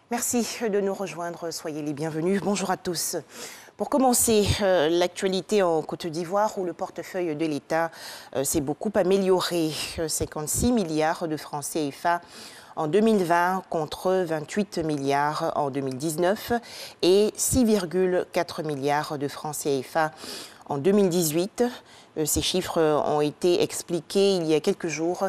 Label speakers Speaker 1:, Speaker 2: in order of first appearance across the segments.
Speaker 1: Merci de nous rejoindre, soyez les bienvenus. Bonjour à tous. Pour commencer, l'actualité en Côte d'Ivoire où le portefeuille de l'État s'est beaucoup amélioré. 56 milliards de francs CFA en 2020 contre 28 milliards en 2019 et 6,4 milliards de francs CFA en 2018. Ces chiffres ont été expliqués il y a quelques jours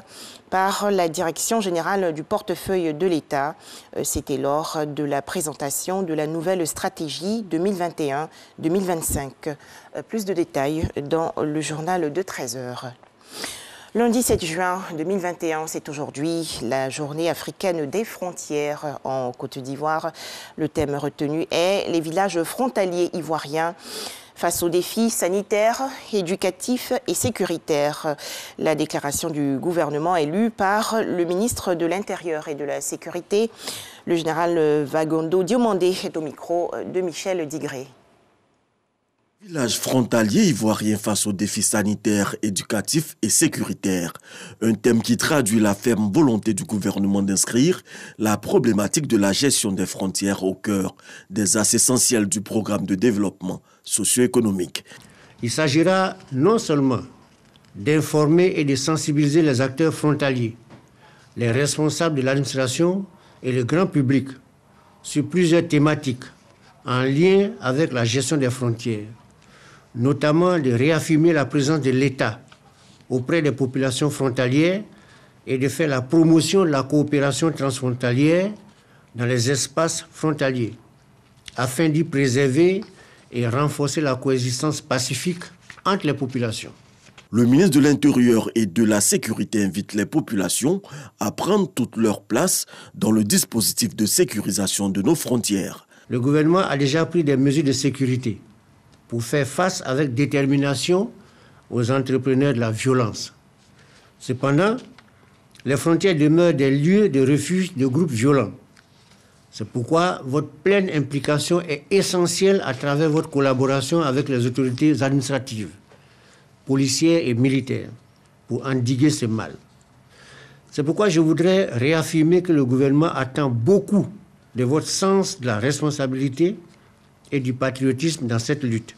Speaker 1: par la Direction générale du portefeuille de l'État. C'était lors de la présentation de la nouvelle stratégie 2021-2025. Plus de détails dans le journal de 13h. Lundi 7 juin 2021, c'est aujourd'hui la journée africaine des frontières en Côte d'Ivoire. Le thème retenu est les villages frontaliers ivoiriens face aux défis sanitaires, éducatifs et sécuritaires. La déclaration du gouvernement est lue par le ministre de l'Intérieur et de la Sécurité. Le général Vagondo Diomandé est au micro de Michel Digré.
Speaker 2: Village frontalier ivoirien face aux défis sanitaires, éducatifs et sécuritaires. Un thème qui traduit la ferme volonté du gouvernement d'inscrire la problématique de la gestion des frontières au cœur des axes essentiels du programme de développement socio-économique.
Speaker 3: Il s'agira non seulement d'informer et de sensibiliser les acteurs frontaliers, les responsables de l'administration et le grand public sur plusieurs thématiques en lien avec la gestion des frontières, notamment de réaffirmer la présence de l'État auprès des populations frontalières et de faire la promotion de la coopération transfrontalière dans les espaces frontaliers, afin d'y préserver et renforcer la coexistence pacifique entre les populations.
Speaker 2: Le ministre de l'Intérieur et de la Sécurité invite les populations à prendre toute leur place dans le dispositif de sécurisation de nos frontières.
Speaker 3: Le gouvernement a déjà pris des mesures de sécurité pour faire face avec détermination aux entrepreneurs de la violence. Cependant, les frontières demeurent des lieux de refuge de groupes violents. C'est pourquoi votre pleine implication est essentielle à travers votre collaboration avec les autorités administratives, policières et militaires pour endiguer ce mal. C'est pourquoi je voudrais réaffirmer que le gouvernement attend beaucoup de votre sens de la responsabilité et du patriotisme dans cette lutte.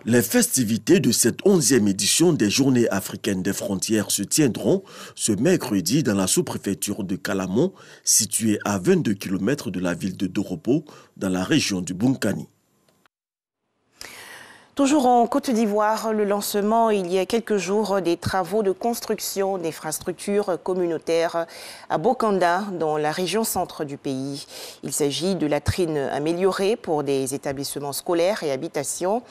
Speaker 2: Les festivités de cette 11e édition des Journées africaines des frontières se tiendront ce mercredi dans la sous-préfecture de Kalamon, située à 22 km de la ville de Doropo, dans la région du Bunkani.
Speaker 1: Toujours en Côte d'Ivoire, le lancement il y a quelques jours des travaux de construction d'infrastructures communautaires à Bokanda, dans la région centre du pays. Il s'agit de latrines améliorées pour des établissements scolaires et habitations.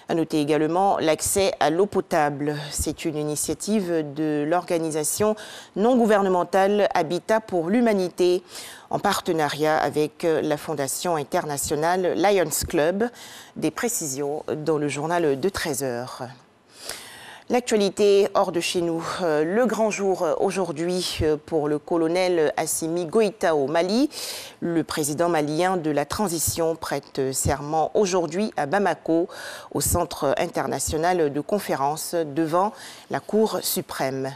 Speaker 1: À noter également l'accès à l'eau potable. C'est une initiative de l'organisation non gouvernementale Habitat pour l'Humanité en partenariat avec la fondation internationale Lions Club. Des précisions dans le journal de 13h. L'actualité hors de chez nous. Le grand jour aujourd'hui pour le colonel Assimi Goïta au Mali. Le président malien de la transition prête serment aujourd'hui à Bamako, au Centre international de conférence devant la Cour suprême.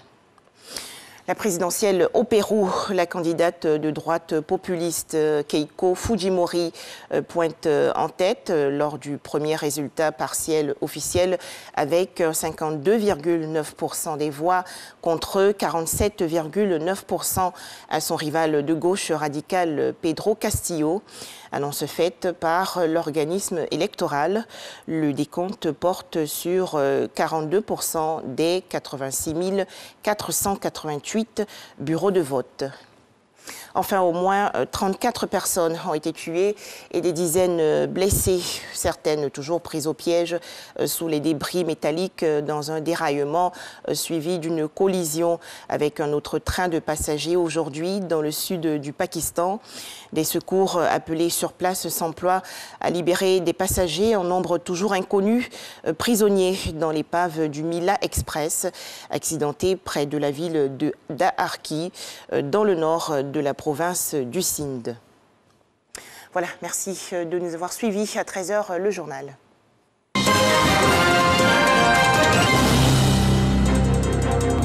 Speaker 1: La présidentielle au Pérou, la candidate de droite populiste Keiko Fujimori pointe en tête lors du premier résultat partiel officiel avec 52,9% des voix contre 47,9% à son rival de gauche radical Pedro Castillo. Annonce faite par l'organisme électoral. Le décompte porte sur 42% des 86 488 bureaux de vote. Enfin, au moins 34 personnes ont été tuées et des dizaines blessées, certaines toujours prises au piège sous les débris métalliques dans un déraillement suivi d'une collision avec un autre train de passagers aujourd'hui dans le sud du Pakistan. Des secours appelés sur place s'emploient à libérer des passagers en nombre toujours inconnu, prisonniers dans l'épave du Mila Express, accidenté près de la ville de Daharki, dans le nord de la province du Sindh. Voilà, merci de nous avoir suivis à 13h, le journal.